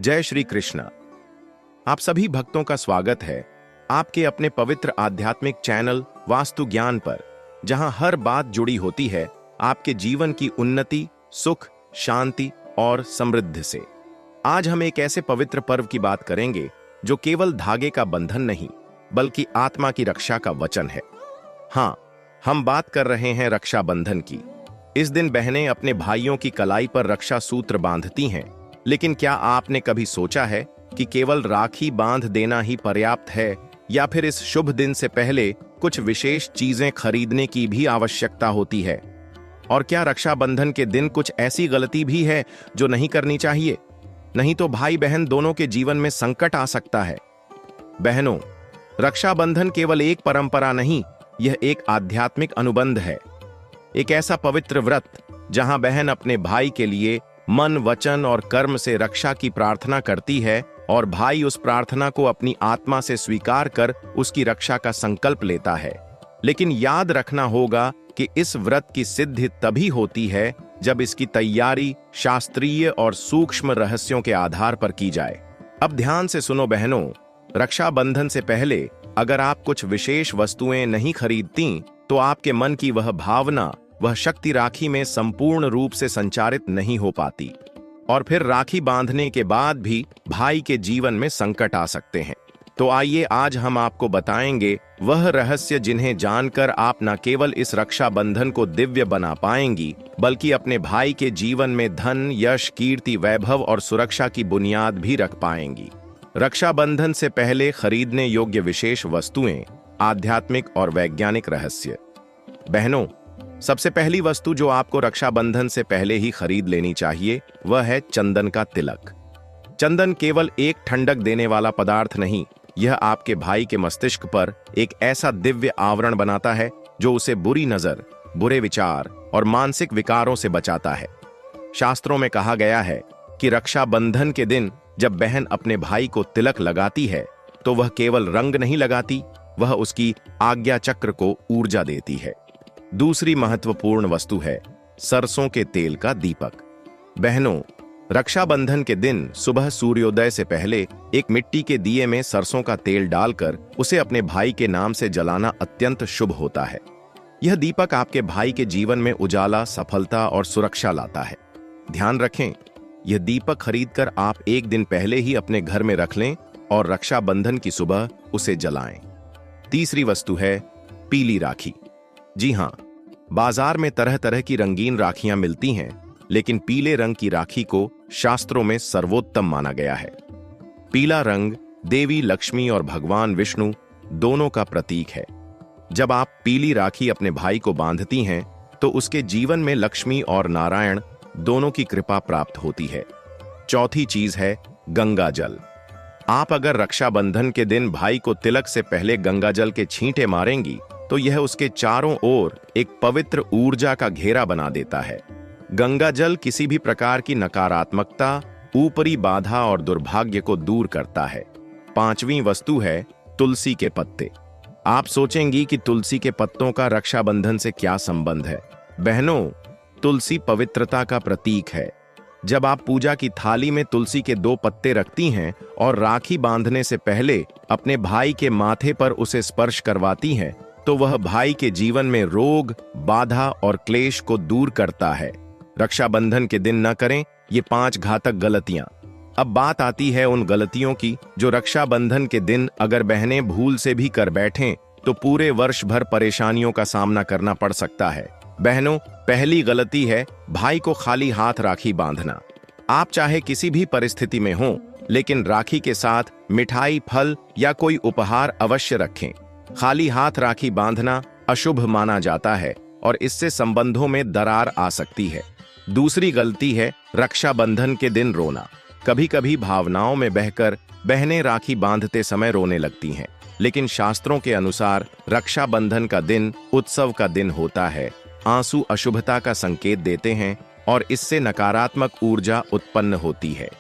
जय श्री कृष्ण। आप सभी भक्तों का स्वागत है आपके अपने पवित्र आध्यात्मिक चैनल वास्तु ज्ञान पर, जहां हर बात जुड़ी होती है आपके जीवन की उन्नति, सुख, शांति और समृद्धि से। आज हम एक ऐसे पवित्र पर्व की बात करेंगे जो केवल धागे का बंधन नहीं बल्कि आत्मा की रक्षा का वचन है। हाँ, हम बात कर रहे हैं रक्षाबंधन की। इस दिन बहनें अपने भाइयों की कलाई पर रक्षा सूत्र बांधती हैं, लेकिन क्या आपने कभी सोचा है कि केवल राखी बांध देना ही पर्याप्त है, या फिर इस शुभ दिन से पहले कुछ विशेष चीजें खरीदने की भी आवश्यकता होती है? और क्या रक्षाबंधन के दिन कुछ ऐसी गलती भी है जो नहीं करनी चाहिए? नहीं तो भाई बहन दोनों के जीवन में संकट आ सकता है। बहनों, रक्षाबंधन केवल एक परंपरा नहीं, यह एक आध्यात्मिक अनुबंध है। एक ऐसा पवित्र व्रत जहां बहन अपने भाई के लिए मन, वचन और कर्म से रक्षा की प्रार्थना करती है और भाई उस प्रार्थना को अपनी आत्मा से स्वीकार कर उसकी रक्षा का संकल्प लेता है। लेकिन याद रखना होगा कि इस व्रत की सिद्धि तभी होती है जब इसकी तैयारी शास्त्रीय और सूक्ष्म रहस्यों के आधार पर की जाए। अब ध्यान से सुनो बहनों, रक्षाबंधन से पहले अगर आप कुछ विशेष वस्तुएं नहीं खरीदती तो आपके मन की वह भावना, वह शक्ति राखी में संपूर्ण रूप से संचारित नहीं हो पाती, और फिर राखी बांधने के बाद भी भाई के जीवन में संकट आ सकते हैं। तो आइए आज हम आपको बताएंगे वह रहस्य जिन्हें जानकर आप न केवल इस रक्षाबंधन को दिव्य बना पाएंगी, बल्कि अपने भाई के जीवन में धन, यश, कीर्ति, वैभव और सुरक्षा की बुनियाद भी रख पाएंगी। रक्षाबंधन से पहले खरीदने योग्य विशेष वस्तुएं, आध्यात्मिक और वैज्ञानिक रहस्य। बहनों, सबसे पहली वस्तु जो आपको रक्षाबंधन से पहले ही खरीद लेनी चाहिए वह है चंदन का तिलक। चंदन केवल एक ठंडक देने वाला पदार्थ नहीं, यह आपके भाई के मस्तिष्क पर एक ऐसा दिव्य आवरण बनाता है जो उसे बुरी नजर, बुरे विचार और मानसिक विकारों से बचाता है। शास्त्रों में कहा गया है कि रक्षाबंधन के दिन जब बहन अपने भाई को तिलक लगाती है तो वह केवल रंग नहीं लगाती, वह उसकी आज्ञा चक्र को ऊर्जा देती है। दूसरी महत्वपूर्ण वस्तु है सरसों के तेल का दीपक। बहनों, रक्षाबंधन के दिन सुबह सूर्योदय से पहले एक मिट्टी के दिए में सरसों का तेल डालकर उसे अपने भाई के नाम से जलाना अत्यंत शुभ होता है। यह दीपक आपके भाई के जीवन में उजाला, सफलता और सुरक्षा लाता है। ध्यान रखें, यह दीपक खरीदकर आप एक दिन पहले ही अपने घर में रख लें और रक्षाबंधन की सुबह उसे जलाएं। तीसरी वस्तु है पीली राखी। जी हां, बाजार में तरह तरह की रंगीन राखियां मिलती हैं, लेकिन पीले रंग की राखी को शास्त्रों में सर्वोत्तम माना गया है। पीला रंग देवी लक्ष्मी और भगवान विष्णु दोनों का प्रतीक है। जब आप पीली राखी अपने भाई को बांधती हैं तो उसके जीवन में लक्ष्मी और नारायण दोनों की कृपा प्राप्त होती है। चौथी चीज है गंगा जल। आप अगर रक्षाबंधन के दिन भाई को तिलक से पहले गंगा जल के छींटे मारेंगी तो यह उसके चारों ओर एक पवित्र ऊर्जा का घेरा बना देता है। गंगा जल किसी भी प्रकार की नकारात्मकता, ऊपरी बाधा और दुर्भाग्य को दूर करता है। पांचवी वस्तु है तुलसी के पत्ते। आप सोचेंगी कि तुलसी के पत्तों का रक्षाबंधन से क्या संबंध है? बहनों, तुलसी पवित्रता का प्रतीक है। जब आप पूजा की थाली में तुलसी के 2 पत्ते रखती हैं और राखी बांधने से पहले अपने भाई के माथे पर उसे स्पर्श करवाती हैं तो वह भाई के जीवन में रोग, बाधा और क्लेश को दूर करता है। रक्षाबंधन के दिन न करें ये 5 घातक गलतियां। अब बात आती है उन गलतियों की जो रक्षाबंधन के दिन अगर बहनें भूल से भी कर बैठें तो पूरे वर्ष भर परेशानियों का सामना करना पड़ सकता है। बहनों, पहली गलती है भाई को खाली हाथ राखी बांधना। आप चाहे किसी भी परिस्थिति में हों, लेकिन राखी के साथ मिठाई, फल या कोई उपहार अवश्य रखें। खाली हाथ राखी बांधना अशुभ माना जाता है और इससे संबंधों में दरार आ सकती है। दूसरी गलती है रक्षाबंधन के दिन रोना। कभी कभी भावनाओं में बहकर बहनें राखी बांधते समय रोने लगती हैं, लेकिन शास्त्रों के अनुसार रक्षाबंधन का दिन उत्सव का दिन होता है। आंसू अशुभता का संकेत देते हैं और इससे नकारात्मक ऊर्जा उत्पन्न होती है।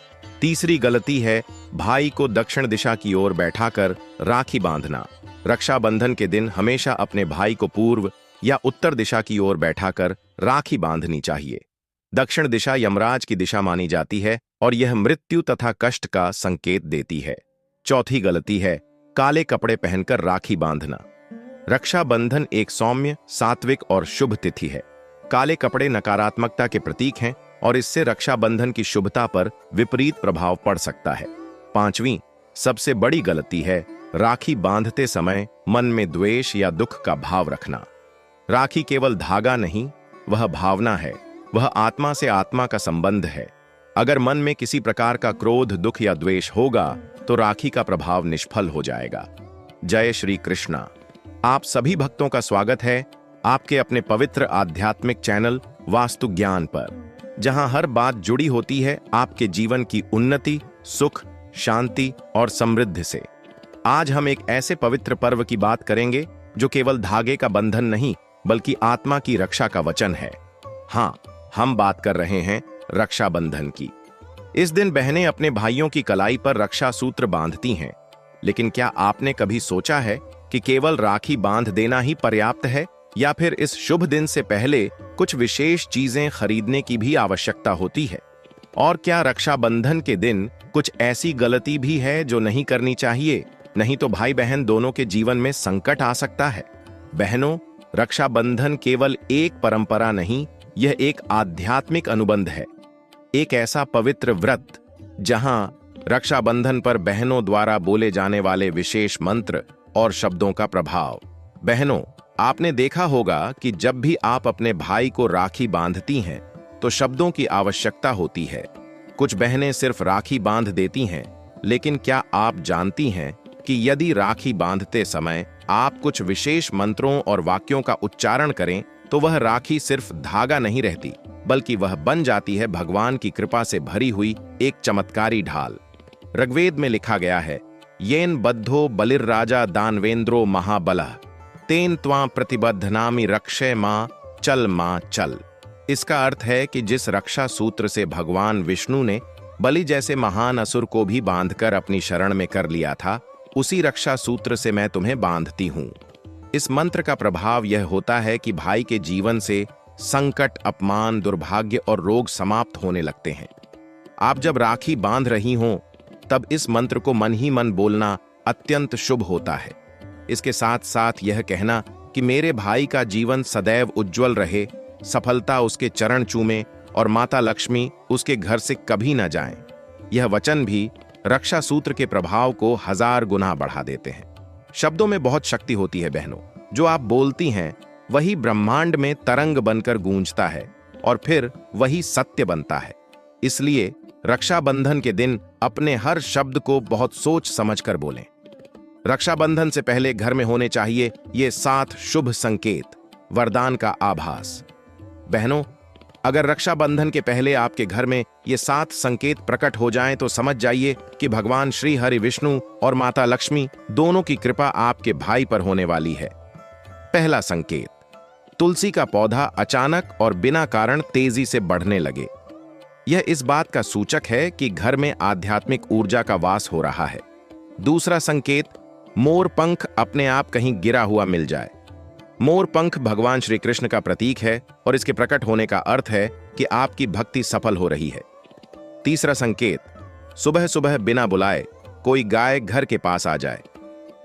तीसरी गलती है भाई को दक्षिण दिशा की ओर बैठाकर राखी बांधना। रक्षाबंधन के दिन हमेशा अपने भाई को पूर्व या उत्तर दिशा की ओर बैठाकर राखी बांधनी चाहिए। दक्षिण दिशा यमराज की दिशा मानी जाती है और यह मृत्यु तथा कष्ट का संकेत देती है। चौथी गलती है काले कपड़े पहनकर राखी बांधना। रक्षाबंधन एक सौम्य, सात्विक और शुभ तिथि है। काले कपड़े नकारात्मकता के प्रतीक हैं और इससे रक्षाबंधन की शुभता पर विपरीत प्रभाव पड़ सकता है। पांचवीं सबसे बड़ी गलती है राखी बांधते समय मन में द्वेष या दुख का भाव रखना। राखी केवल धागा नहीं, वह भावना है, वह आत्मा से आत्मा का संबंध है। अगर मन में किसी प्रकार का क्रोध, दुख या द्वेष होगा तो राखी का प्रभाव निष्फल हो जाएगा। जय श्री कृष्णा। आप सभी भक्तों का स्वागत है आपके अपने पवित्र आध्यात्मिक चैनल वास्तु ज्ञान पर, जहां हर बात जुड़ी होती है आपके जीवन की उन्नति, सुख, शांति और समृद्धि से। आज हम एक ऐसे पवित्र पर्व की बात करेंगे जो केवल धागे का बंधन नहीं बल्कि आत्मा की रक्षा का वचन है। हाँ, हम बात कर रहे हैं रक्षाबंधन की। इस दिन बहनें अपने भाइयों की कलाई पर रक्षा सूत्र बांधती हैं। लेकिन क्या आपने कभी सोचा है कि केवल राखी बांध देना ही पर्याप्त है, या फिर इस शुभ दिन से पहले कुछ विशेष चीजें खरीदने की भी आवश्यकता होती है? और क्या रक्षाबंधन के दिन कुछ ऐसी गलती भी है जो नहीं करनी चाहिए? नहीं तो भाई बहन दोनों के जीवन में संकट आ सकता है। बहनों, रक्षाबंधन केवल एक परंपरा नहीं, यह एक आध्यात्मिक अनुबंध है। एक ऐसा पवित्र व्रत जहां रक्षाबंधन पर बहनों द्वारा बोले जाने वाले विशेष मंत्र और शब्दों का प्रभाव। बहनों, आपने देखा होगा कि जब भी आप अपने भाई को राखी बांधती हैं तो शब्दों की आवश्यकता होती है। कुछ बहनें सिर्फ राखी बांध देती हैं, लेकिन क्या आप जानती हैं कि यदि राखी बांधते समय आप कुछ विशेष मंत्रों और वाक्यों का उच्चारण करें तो वह राखी सिर्फ धागा नहीं रहती, बल्कि वह बन जाती है भगवान की कृपा से भरी हुई एक चमत्कारी ढाल। ऋग्वेद में लिखा गया है, येन बद्धो बलिर्राजा दानवेंद्रो महाबलः तेन त्वां प्रतिबद्धनामि रक्षे मां चल। इसका अर्थ है कि जिस रक्षा सूत्र से भगवान विष्णु ने बलि जैसे महान असुर को भी बांधकर अपनी शरण में कर लिया था, उसी रक्षा सूत्र से मैं तुम्हें बांधती हूं। इस मंत्र का प्रभाव यह होता है कि भाई के जीवन से संकट, अपमान, दुर्भाग्य और रोग समाप्त होने लगते हैं। आप जब राखी बांध रही हों तब इस मंत्र को मन ही मन बोलना अत्यंत शुभ होता है। इसके साथ साथ यह कहना कि मेरे भाई का जीवन सदैव उज्जवल रहे, सफलता उसके चरण चूमे और माता लक्ष्मी उसके घर से कभी न जाएं। यह वचन भी रक्षा सूत्र के प्रभाव को 1000 गुना बढ़ा देते हैं। शब्दों में बहुत शक्ति होती है बहनों। जो आप बोलती हैं वही ब्रह्मांड में तरंग बनकर गूंजता है और फिर वही सत्य बनता है। इसलिए रक्षाबंधन के दिन अपने हर शब्द को बहुत सोच समझकर बोलें। रक्षाबंधन से पहले घर में होने चाहिए ये 7 शुभ संकेत, वरदान का आभास। बहनों, अगर रक्षाबंधन के पहले आपके घर में ये 7 संकेत प्रकट हो जाएं तो समझ जाइए कि भगवान श्री हरि विष्णु और माता लक्ष्मी दोनों की कृपा आपके भाई पर होने वाली है। पहला संकेत, तुलसी का पौधा अचानक और बिना कारण तेजी से बढ़ने लगे। यह इस बात का सूचक है कि घर में आध्यात्मिक ऊर्जा का वास हो रहा है। दूसरा संकेत, मोर पंख अपने आप कहीं गिरा हुआ मिल जाए। मोर पंख भगवान श्री कृष्ण का प्रतीक है और इसके प्रकट होने का अर्थ है कि आपकी भक्ति सफल हो रही है। तीसरा संकेत, सुबह सुबह बिना बुलाए कोई गाय घर के पास आ जाए।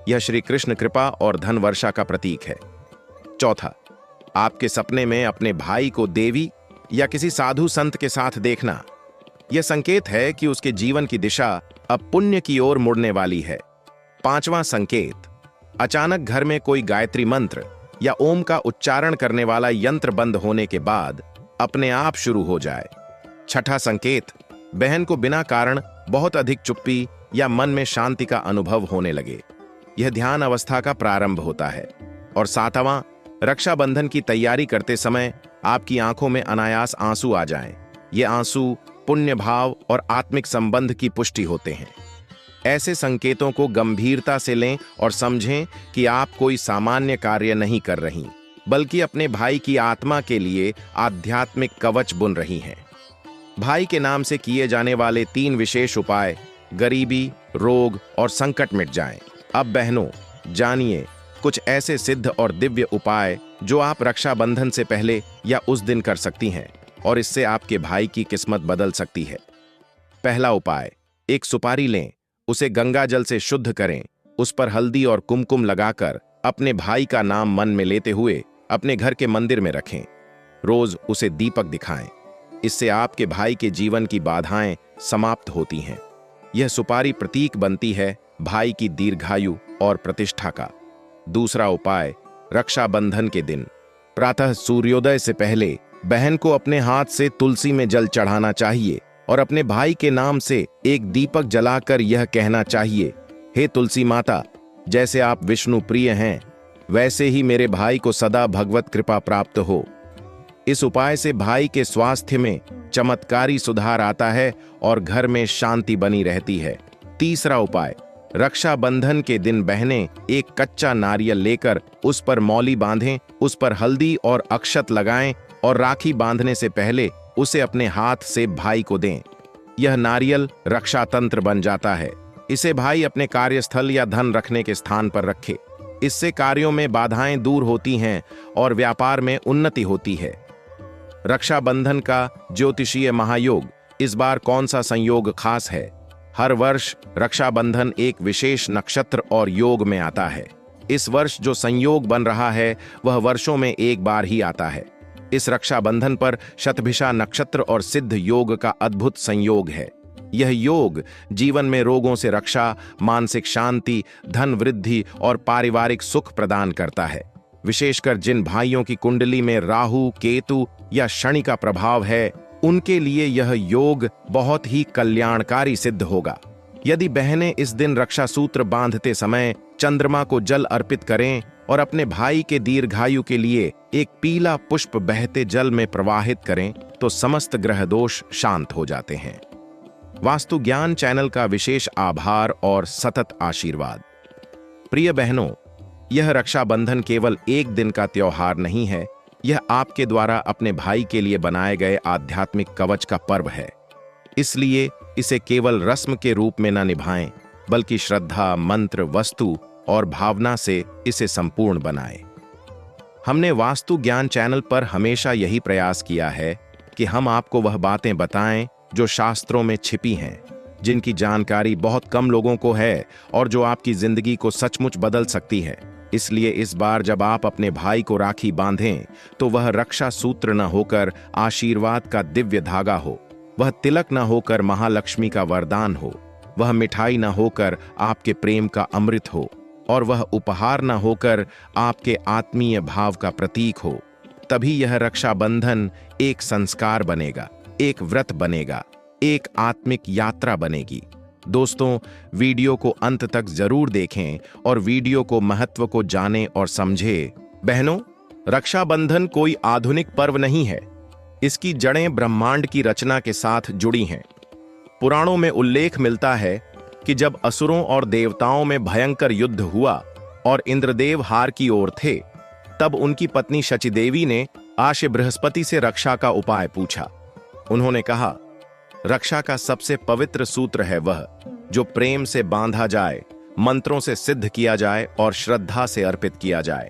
यह श्री कृष्ण कृपा और धन वर्षा का प्रतीक है। चौथा, आपके सपने में अपने भाई को देवी या किसी साधु संत के साथ देखना। यह संकेत है कि उसके जीवन की दिशा अब पुण्य की ओर मुड़ने वाली है। पांचवां संकेत, अचानक घर में कोई गायत्री मंत्र या ओम का उच्चारण करने वाला यंत्र बंद होने के बाद अपने आप शुरू हो जाए। छठा संकेत, बहन को बिना कारण बहुत अधिक चुप्पी या मन में शांति का अनुभव होने लगे। यह ध्यान अवस्था का प्रारंभ होता है। और सातवां, रक्षाबंधन की तैयारी करते समय आपकी आंखों में अनायास आंसू आ जाएं। ये आंसू पुण्य भाव और आत्मिक संबंध की पुष्टि होते हैं। ऐसे संकेतों को गंभीरता से लें और समझें कि आप कोई सामान्य कार्य नहीं कर रही, बल्कि अपने भाई की आत्मा के लिए आध्यात्मिक कवच बुन रही हैं। भाई के नाम से किए जाने वाले 3 विशेष उपाय गरीबी, रोग और संकट मिट जाएं। अब बहनों, जानिए कुछ ऐसे सिद्ध और दिव्य उपाय जो आप रक्षाबंधन से पहले या उस दिन कर सकती हैं और इससे आपके भाई की किस्मत बदल सकती है। पहला उपाय, एक सुपारी लें, उसे गंगा जल से शुद्ध करें, उस पर हल्दी और कुमकुम लगाकर अपने भाई का नाम मन में लेते हुए अपने घर के मंदिर में रखें। रोज उसे दीपक दिखाएं। इससे आपके भाई के जीवन की बाधाएं समाप्त होती हैं। यह सुपारी प्रतीक बनती है भाई की दीर्घायु और प्रतिष्ठा का। दूसरा उपाय, रक्षाबंधन के दिन प्रातः सूर्योदय से पहले बहन को अपने हाथ से तुलसी में जल चढ़ाना चाहिए और अपने भाई के नाम से एक दीपक जलाकर यह कहना चाहिए, हे तुलसी माता, जैसे आप विष्णु प्रिय हैं वैसे ही मेरे भाई को सदा भगवत कृपा प्राप्त हो। इस उपाय से भाई के स्वास्थ्य में चमत्कारी सुधार आता है और घर में शांति बनी रहती है। तीसरा उपाय, रक्षाबंधन के दिन बहनें एक कच्चा नारियल लेकर उस पर मौली बांधें, उस पर हल्दी और अक्षत लगाएं और राखी बांधने से पहले उसे अपने हाथ से भाई को दें। यह नारियल रक्षा तंत्र बन जाता है। इसे भाई अपने कार्यस्थल या धन रखने के स्थान पर रखे। इससे कार्यों में बाधाएं दूर होती हैं और व्यापार में उन्नति होती है। रक्षाबंधन का ज्योतिषीय महायोग, इस बार कौन सा संयोग खास है? हर वर्ष रक्षाबंधन एक विशेष नक्षत्र और योग में आता है। इस वर्ष जो संयोग बन रहा है वह वर्षों में एक बार ही आता है। इस रक्षाबंधन पर शतभिषा नक्षत्र और सिद्ध योग का अद्भुत संयोग है। यह योग जीवन में रोगों से रक्षा, मानसिक शांति, धन वृद्धि और पारिवारिक सुख प्रदान करता है। विशेषकर जिन भाइयों की कुंडली में राहु, केतु या शनि का प्रभाव है, उनके लिए यह योग बहुत ही कल्याणकारी सिद्ध होगा। यदि बहनें इस दिन रक्षा सूत्र बांधते समय चंद्रमा को जल अर्पित करें और अपने भाई के दीर्घायु के लिए एक पीला पुष्प बहते जल में प्रवाहित करें तो समस्त ग्रह दोष शांत हो जाते हैं। वास्तु ज्ञान चैनल का विशेष आभार और सतत आशीर्वाद। प्रिय बहनों, यह रक्षाबंधन केवल एक दिन का त्योहार नहीं है, यह आपके द्वारा अपने भाई के लिए बनाए गए आध्यात्मिक कवच का पर्व है। इसलिए इसे केवल रस्म के रूप में न निभाएं, बल्कि श्रद्धा, मंत्र, वस्तु और भावना से इसे संपूर्ण बनाएं। हमने वास्तु ज्ञान चैनल पर हमेशा यही प्रयास किया है कि हम आपको वह बातें बताएं जो शास्त्रों में छिपी हैं, जिनकी जानकारी बहुत कम लोगों को है और जो आपकी जिंदगी को सचमुच बदल सकती है। इसलिए इस बार जब आप अपने भाई को राखी बांधें तो वह रक्षा सूत्र न होकर आशीर्वाद का दिव्य धागा हो, वह तिलक न होकर महालक्ष्मी का वरदान हो, वह मिठाई न होकर आपके प्रेम का अमृत हो और वह उपहार न होकर आपके आत्मीय भाव का प्रतीक हो। तभी यह रक्षाबंधन एक संस्कार बनेगा, एक व्रत बनेगा, एक आत्मिक यात्रा बनेगी। दोस्तों, वीडियो को अंत तक जरूर देखें और वीडियो को महत्व को जानें और समझें। बहनों, रक्षाबंधन कोई आधुनिक पर्व नहीं है। इसकी जड़ें ब्रह्मांड की रचना के साथ जुड़ी हैं। पुराणों में उल्लेख मिलता है कि जब असुरों और देवताओं में भयंकर युद्ध हुआ और इंद्रदेव हार की ओर थे, तब उनकी पत्नी शचीदेवी ने आशे बृहस्पति से रक्षा का उपाय पूछा। उन्होंने कहा, रक्षा का सबसे पवित्र सूत्र है वह जो प्रेम से बांधा जाए, मंत्रों से सिद्ध किया जाए और श्रद्धा से अर्पित किया जाए।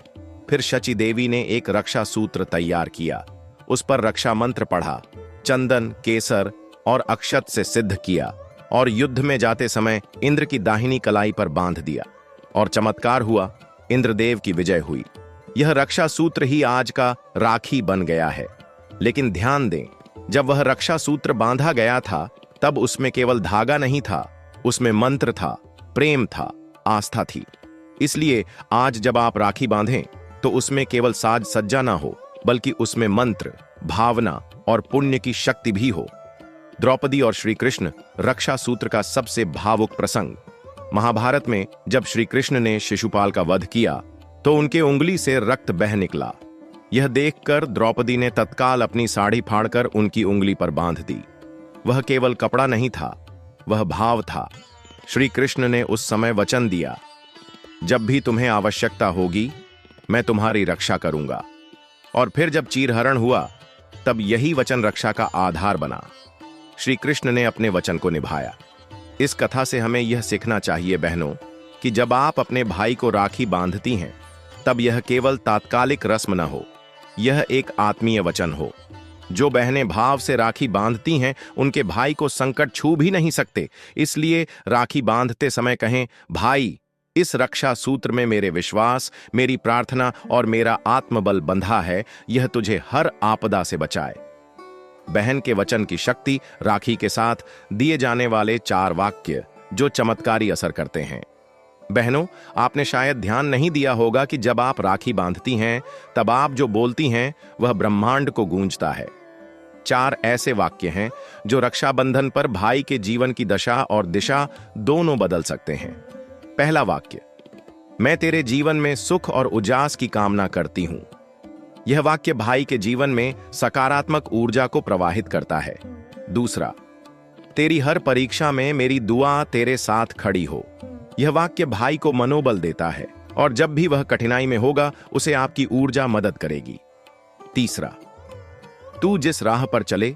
फिर शची देवी ने एक रक्षा सूत्र तैयार किया, उस पर रक्षा मंत्र पढ़ा, चंदन, केसर और अक्षत से सिद्ध किया और युद्ध में जाते समय इंद्र की दाहिनी कलाई पर बांध दिया और चमत्कार हुआ, इंद्रदेव की विजय हुई। यह रक्षा सूत्र ही आज का राखी बन गया है। लेकिन ध्यान दें, जब वह रक्षा सूत्र बांधा गया था तब उसमें केवल धागा नहीं था, उसमें मंत्र था, प्रेम था, आस्था थी। इसलिए आज जब आप राखी बांधें तो उसमें केवल साज सज्जा ना हो, बल्कि उसमें मंत्र, भावना और पुण्य की शक्ति भी हो। द्रौपदी और श्री कृष्ण, रक्षा सूत्र का सबसे भावुक प्रसंग। महाभारत में जब श्री कृष्ण ने शिशुपाल का वध किया तो उनके उंगली से रक्त बह निकला। यह देखकर द्रौपदी ने तत्काल अपनी साड़ी फाड़कर उनकी उंगली पर बांध दी। वह केवल कपड़ा नहीं था, वह भाव था। श्री कृष्ण ने उस समय वचन दिया, जब भी तुम्हें आवश्यकता होगी मैं तुम्हारी रक्षा करूंगा। और फिर जब चीरहरण हुआ तब यही वचन रक्षा का आधार बना। श्री कृष्ण ने अपने वचन को निभाया। इस कथा से हमें यह सीखना चाहिए बहनों कि जब आप अपने भाई को राखी बांधती हैं तब यह केवल तात्कालिक रस्म न हो, यह एक आत्मीय वचन हो। जो बहनें भाव से राखी बांधती हैं उनके भाई को संकट छू भी नहीं सकते। इसलिए राखी बांधते समय कहें, भाई, इस रक्षा सूत्र में मेरे विश्वास, मेरी प्रार्थना और मेरा आत्मबल बंधा है, यह तुझे हर आपदा से बचाए। बहन के वचन की शक्ति। राखी के साथ दिए जाने वाले 4 वाक्य जो चमत्कारी असर करते हैं। बहनों, आपने शायद ध्यान नहीं दिया होगा कि जब आप राखी बांधती हैं तब आप जो बोलती हैं वह ब्रह्मांड को गूंजता है। 4 ऐसे वाक्य हैं जो रक्षाबंधन पर भाई के जीवन की दशा और दिशा दोनों बदल सकते हैं। पहला वाक्य, मैं तेरे जीवन में सुख और उजास की कामना करती हूं। यह वाक्य भाई के जीवन में सकारात्मक ऊर्जा को प्रवाहित करता है। दूसरा, तेरी हर परीक्षा में मेरी दुआ तेरे साथ खड़ी हो। यह वाक्य भाई को मनोबल देता है और जब भी वह कठिनाई में होगा उसे आपकी ऊर्जा मदद करेगी। तीसरा, तू जिस राह पर चले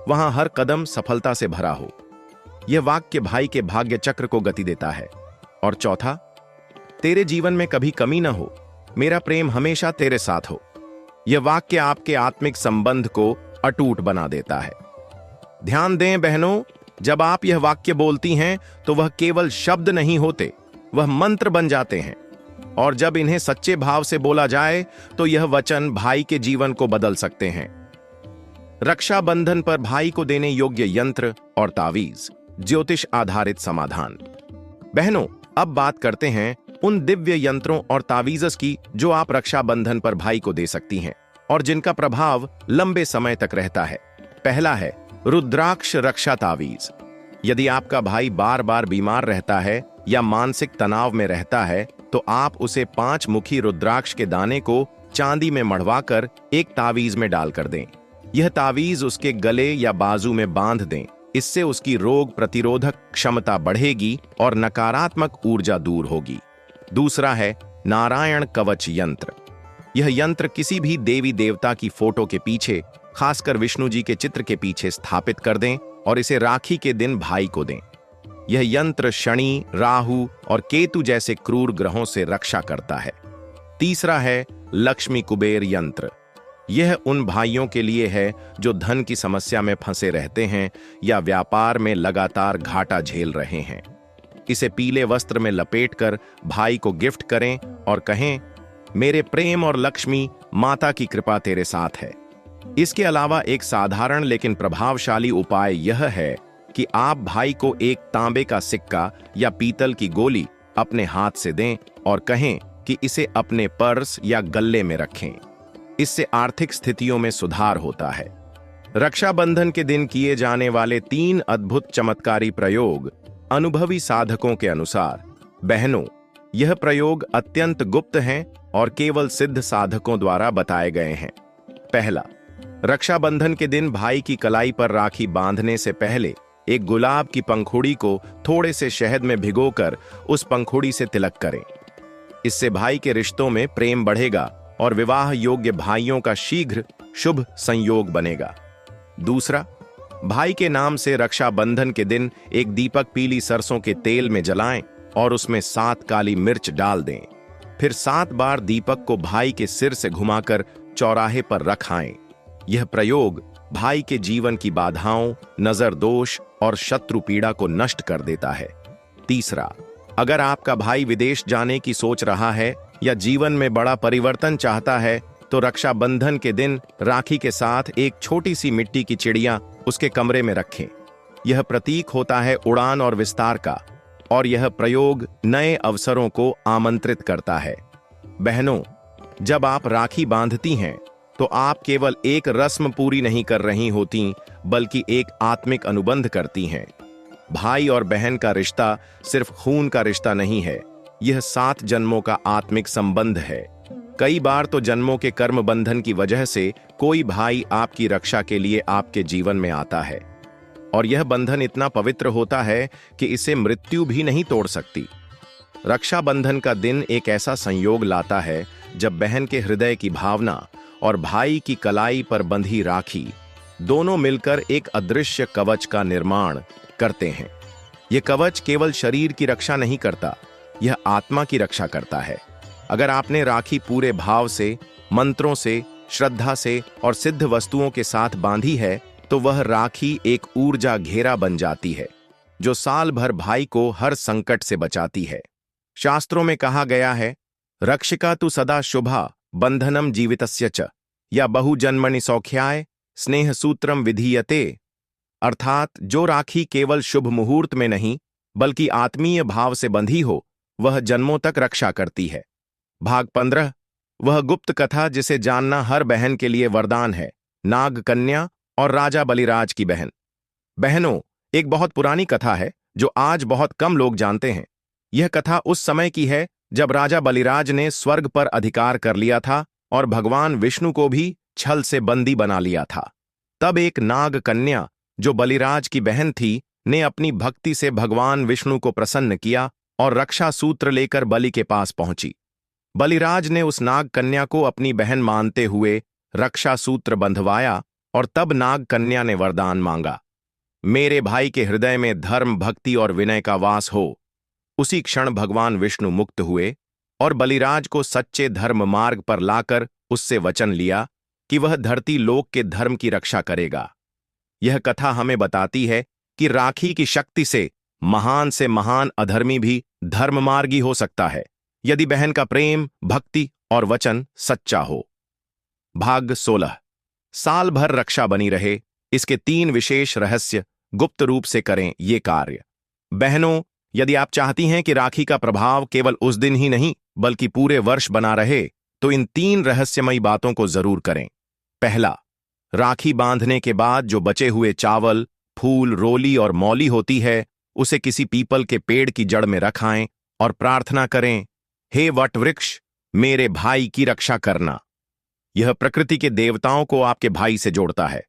वहां हर कदम सफलता से भरा हो। यह वाक्य भाई के भाग्य चक्र को गति देता है। और चौथा, तेरे जीवन में कभी कमी न हो, मेरा प्रेम हमेशा तेरे साथ हो। यह वाक्य आपके आत्मिक संबंध को अटूट बना देता है। ध्यान दें बहनों, जब आप यह वाक्य बोलती हैं तो वह केवल शब्द नहीं होते, वह मंत्र बन जाते हैं। और जब इन्हें सच्चे भाव से बोला जाए तो यह वचन भाई के जीवन को बदल सकते हैं। रक्षाबंधन पर भाई को देने योग्य यंत्र और तावीज, ज्योतिष आधारित समाधान। बहनों, अब बात करते हैं उन दिव्य यंत्रों और तावीज़ की जो आप रक्षाबंधन पर भाई को दे सकती हैं और जिनका प्रभाव लंबे समय तक रहता है। पहला है रुद्राक्ष रक्षा तावीज। यदि आपका भाई बार बार बीमार रहता है या मानसिक तनाव में रहता है तो आप उसे 5 मुखी रुद्राक्ष के दाने को चांदी में मढ़वाकर एक तावीज में डालकर दें। यह तावीज उसके गले या बाजू में बांध दें। इससे उसकी रोग प्रतिरोधक क्षमता बढ़ेगी और नकारात्मक ऊर्जा दूर होगी। दूसरा है नारायण कवच यंत्र। यह यंत्र किसी भी देवी देवता की फोटो के पीछे, खासकर विष्णु जी के चित्र के पीछे स्थापित कर दें और इसे राखी के दिन भाई को दें। यह यंत्र शनि, राहु और केतु जैसे क्रूर ग्रहों से रक्षा करता है। तीसरा है लक्ष्मी कुबेर यंत्र। यह उन भाइयों के लिए है जो धन की समस्या में फंसे रहते हैं या व्यापार में लगातार घाटा झेल रहे हैं। इसे पीले वस्त्र में लपेटकर भाई को गिफ्ट करें और कहें, मेरे प्रेम और लक्ष्मी माता की कृपा तेरे साथ है। इसके अलावा एक साधारण लेकिन प्रभावशाली उपाय यह है कि आप भाई को एक तांबे का सिक्का या पीतल की गोली अपने हाथ से दें और कहें कि इसे अपने पर्स या गल्ले में रखें। इससे आर्थिक स्थितियों में सुधार होता है। रक्षाबंधन के दिन किए जाने वाले 3 अद्भुत चमत्कारी प्रयोग अनुभवी साधकों के अनुसार। बहनों, यह प्रयोग अत्यंत गुप्त हैं और केवल सिद्ध साधकों द्वारा बताए गए हैं। पहला, रक्षाबंधन के दिन भाई की कलाई पर राखी बांधने से पहले एक गुलाब की पंखुड़ी को थोड़े से शहद में भिगोकर उस पंखुड़ी से तिलक करें। इससे भाई के रिश्तों में प्रेम बढ़ेगा और विवाह योग्य भाइयों का शीघ्र शुभ संयोग बनेगा। दूसरा, भाई के नाम से रक्षाबंधन के दिन एक दीपक पीली सरसों के तेल में जलाएं और उसमें 7 काली मिर्च डाल दें। फिर 7 बार दीपक को भाई के सिर से घुमाकर चौराहे पर रखाएं। यह प्रयोग भाई के जीवन की बाधाओं, नजर दोष और शत्रु पीड़ा को नष्ट कर देता है। तीसरा, अगर आपका भाई विदेश जाने की सोच रहा है या जीवन में बड़ा परिवर्तन चाहता है तो रक्षाबंधन के दिन राखी के साथ एक छोटी सी मिट्टी की चिड़िया उसके कमरे में रखें। यह प्रतीक होता है उड़ान और विस्तार का, और यह प्रयोग नए अवसरों को आमंत्रित करता है। बहनों, जब आप राखी बांधती हैं तो आप केवल एक रस्म पूरी नहीं कर रही होती, बल्कि एक आत्मिक अनुबंध करती हैं। भाई और बहन का रिश्ता सिर्फ खून का रिश्ता नहीं है, यह 7 जन्मों का आत्मिक संबंध है। कई बार तो जन्मों के कर्म बंधन की वजह से कोई भाई आपकी रक्षा के लिए आपके जीवन में आता है, और यह बंधन इतना पवित्र होता है कि इसे मृत्यु भी नहीं तोड़ सकती। रक्षाबंधन का दिन एक ऐसा संयोग लाता है जब बहन के हृदय की भावना और भाई की कलाई पर बंधी राखी दोनों मिलकर एक अदृश्य कवच का निर्माण करते हैं। यह कवच केवल शरीर की रक्षा नहीं करता, यह आत्मा की रक्षा करता है। अगर आपने राखी पूरे भाव से, मंत्रों से, श्रद्धा से और सिद्ध वस्तुओं के साथ बांधी है तो वह राखी एक ऊर्जा घेरा बन जाती है जो साल भर भाई को हर संकट से बचाती है। शास्त्रों में कहा गया है, रक्षिका तु सदा शुभा बंधनम जीवितस्य च या बहुजन्मनि सौख्याय स्नेह सूत्रम विधीयते। अर्थात जो राखी केवल शुभ मुहूर्त में नहीं बल्कि आत्मीय भाव से बंधी हो वह जन्मों तक रक्षा करती है। भाग 15, वह गुप्त कथा जिसे जानना हर बहन के लिए वरदान है, नाग कन्या और राजा बलिराज की बहन। बहनों, एक बहुत पुरानी कथा है जो आज बहुत कम लोग जानते हैं। यह कथा उस समय की है जब राजा बलिराज ने स्वर्ग पर अधिकार कर लिया था और भगवान विष्णु को भी छल से बंदी बना लिया था। तब एक नाग कन्या जो बलिराज की बहन थी ने अपनी भक्ति से भगवान विष्णु को प्रसन्न किया और रक्षा सूत्र लेकर बलि के पास पहुंची। बलिराज ने उस नाग कन्या को अपनी बहन मानते हुए रक्षा सूत्र बंधवाया और तब नाग कन्या ने वरदान मांगा, मेरे भाई के हृदय में धर्म, भक्ति और विनय का वास हो। उसी क्षण भगवान विष्णु मुक्त हुए और बलिराज को सच्चे धर्म मार्ग पर लाकर उससे वचन लिया कि वह धरती लोक के धर्म की रक्षा करेगा। यह कथा हमें बताती है कि राखी की शक्ति से महान अधर्मी भी धर्ममार्गी हो सकता है यदि बहन का प्रेम, भक्ति और वचन सच्चा हो। भाग 16, साल भर रक्षा बनी रहे, इसके 3 विशेष रहस्य गुप्त रूप से करें ये कार्य। बहनों, यदि आप चाहती हैं कि राखी का प्रभाव केवल उस दिन ही नहीं बल्कि पूरे वर्ष बना रहे तो इन 3 रहस्यमयी बातों को जरूर करें। पहला, राखी बांधने के बाद जो बचे हुए चावल, फूल, रोली और मौली होती है उसे किसी पीपल के पेड़ की जड़ में रखाएं और प्रार्थना करें, हे वटवृक्ष, मेरे भाई की रक्षा करना। यह प्रकृति के देवताओं को आपके भाई से जोड़ता है।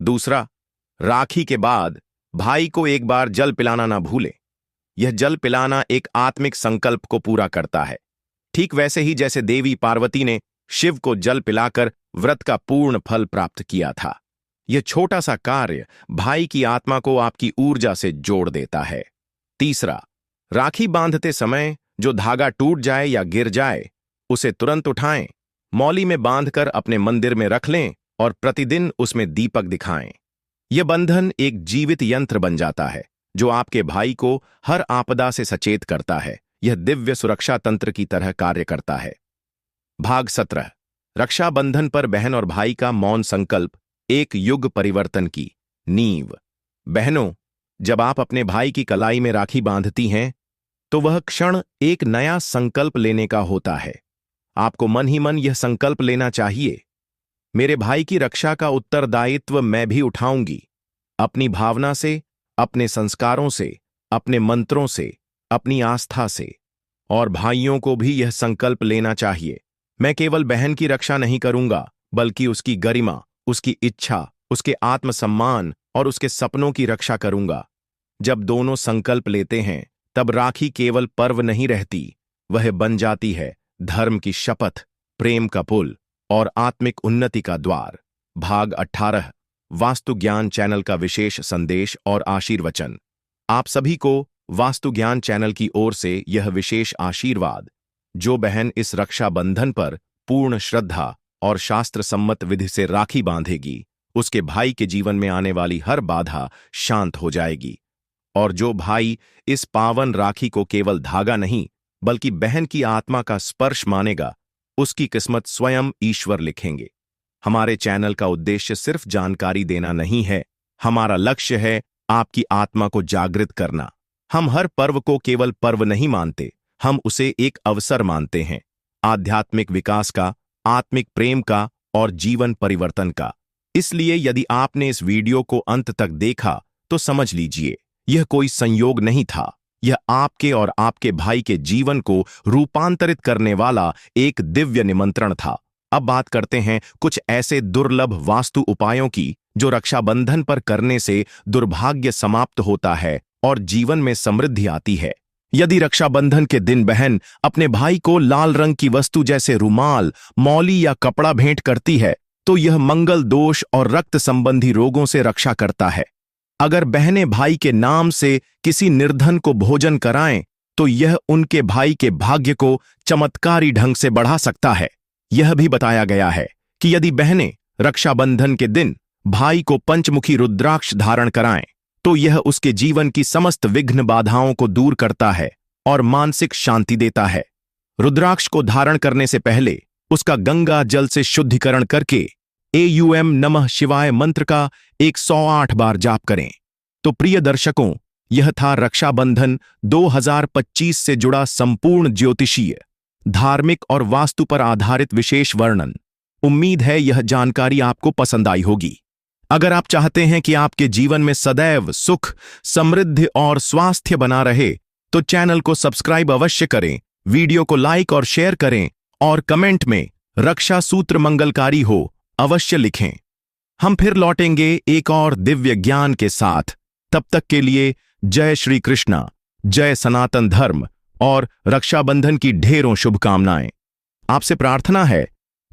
दूसरा, राखी के बाद भाई को एक बार जल पिलाना ना भूलें। यह जल पिलाना एक आत्मिक संकल्प को पूरा करता है, ठीक वैसे ही जैसे देवी पार्वती ने शिव को जल पिलाकर व्रत का पूर्ण फल प्राप्त किया था। यह छोटा सा कार्य भाई की आत्मा को आपकी ऊर्जा से जोड़ देता है। तीसरा, राखी बांधते समय जो धागा टूट जाए या गिर जाए उसे तुरंत उठाएं, मौली में बांधकर अपने मंदिर में रख लें और प्रतिदिन उसमें दीपक दिखाएं। यह बंधन एक जीवित यंत्र बन जाता है जो आपके भाई को हर आपदा से सचेत करता है। यह दिव्य सुरक्षा तंत्र की तरह कार्य करता है। भाग 17, रक्षाबंधन पर बहन और भाई का मौन संकल्प, एक युग परिवर्तन की नींव। बहनों, जब आप अपने भाई की कलाई में राखी बांधती हैं तो वह क्षण एक नया संकल्प लेने का होता है। आपको मन ही मन यह संकल्प लेना चाहिए, मेरे भाई की रक्षा का उत्तरदायित्व मैं भी उठाऊंगी। अपनी भावना से, अपने संस्कारों से, अपने मंत्रों से, अपनी आस्था से। और भाइयों को भी यह संकल्प लेना चाहिए, मैं केवल बहन की रक्षा नहीं करूंगा बल्कि उसकी गरिमा, उसकी इच्छा, उसके आत्मसम्मान और उसके सपनों की रक्षा करूंगा। जब दोनों संकल्प लेते हैं तब राखी केवल पर्व नहीं रहती, वह बन जाती है धर्म की शपथ, प्रेम का पुल और आत्मिक उन्नति का द्वार। भाग 18, वास्तु ज्ञान चैनल का विशेष संदेश और आशीर्वचन। आप सभी को वास्तु ज्ञान चैनल की ओर से यह विशेष आशीर्वाद। जो बहन इस रक्षाबंधन पर पूर्ण श्रद्धा और शास्त्र सम्मत विधि से राखी बांधेगी उसके भाई के जीवन में आने वाली हर बाधा शांत हो जाएगी। और जो भाई इस पावन राखी को केवल धागा नहीं बल्कि बहन की आत्मा का स्पर्श मानेगा उसकी किस्मत स्वयं ईश्वर लिखेंगे। हमारे चैनल का उद्देश्य सिर्फ जानकारी देना नहीं है, हमारा लक्ष्य है आपकी आत्मा को जागृत करना। हम हर पर्व को केवल पर्व नहीं मानते, हम उसे एक अवसर मानते हैं, आध्यात्मिक विकास का, आत्मिक प्रेम का और जीवन परिवर्तन का। इसलिए यदि आपने इस वीडियो को अंत तक देखा तो समझ लीजिए यह कोई संयोग नहीं था, यह आपके और आपके भाई के जीवन को रूपांतरित करने वाला एक दिव्य निमंत्रण था। अब बात करते हैं कुछ ऐसे दुर्लभ वास्तु उपायों की जो रक्षाबंधन पर करने से दुर्भाग्य समाप्त होता है और जीवन में समृद्धि आती है। यदि रक्षाबंधन के दिन बहन अपने भाई को लाल रंग की वस्तु जैसे रुमाल, मौली या कपड़ा भेंट करती है तो यह मंगल दोष और रक्त संबंधी रोगों से रक्षा करता है। अगर बहनें भाई के नाम से किसी निर्धन को भोजन कराएं तो यह उनके भाई के भाग्य को चमत्कारी ढंग से बढ़ा सकता है। यह भी बताया गया है कि यदि बहनें रक्षाबंधन के दिन भाई को पंचमुखी रुद्राक्ष धारण कराएं तो यह उसके जीवन की समस्त विघ्न बाधाओं को दूर करता है और मानसिक शांति देता है। रुद्राक्ष को धारण करने से पहले उसका गंगा जल से शुद्धिकरण करके एयूएम नमः शिवाय मंत्र का 108 बार जाप करें। तो प्रिय दर्शकों, यह था रक्षाबंधन 2025 से जुड़ा संपूर्ण ज्योतिषीय, धार्मिक और वास्तु पर आधारित विशेष वर्णन। उम्मीद है यह जानकारी आपको पसंद आई होगी। अगर आप चाहते हैं कि आपके जीवन में सदैव सुख, समृद्धि और स्वास्थ्य बना रहे तो चैनल को सब्सक्राइब अवश्य करें, वीडियो को लाइक और शेयर करें और कमेंट में रक्षा सूत्र मंगलकारी हो अवश्य लिखें। हम फिर लौटेंगे एक और दिव्य ज्ञान के साथ। तब तक के लिए जय श्री कृष्णा, जय सनातन धर्म और रक्षाबंधन की ढेरों शुभकामनाएं। आपसे प्रार्थना है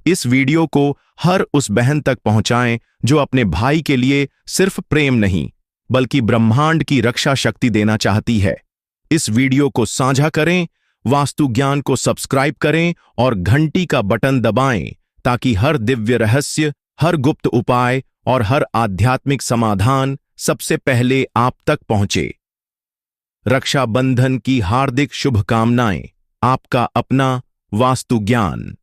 इस वीडियो को हर उस बहन तक पहुंचाएं जो अपने भाई के लिए सिर्फ प्रेम नहीं बल्कि ब्रह्मांड की रक्षा शक्ति देना चाहती है। इस वीडियो को साझा करें, वास्तु ज्ञान को सब्सक्राइब करें और घंटी का बटन दबाएं ताकि हर दिव्य रहस्य, हर गुप्त उपाय और हर आध्यात्मिक समाधान सबसे पहले आप तक पहुंचे। रक्षाबंधन की हार्दिक शुभकामनाएं। आपका अपना वास्तु ज्ञान।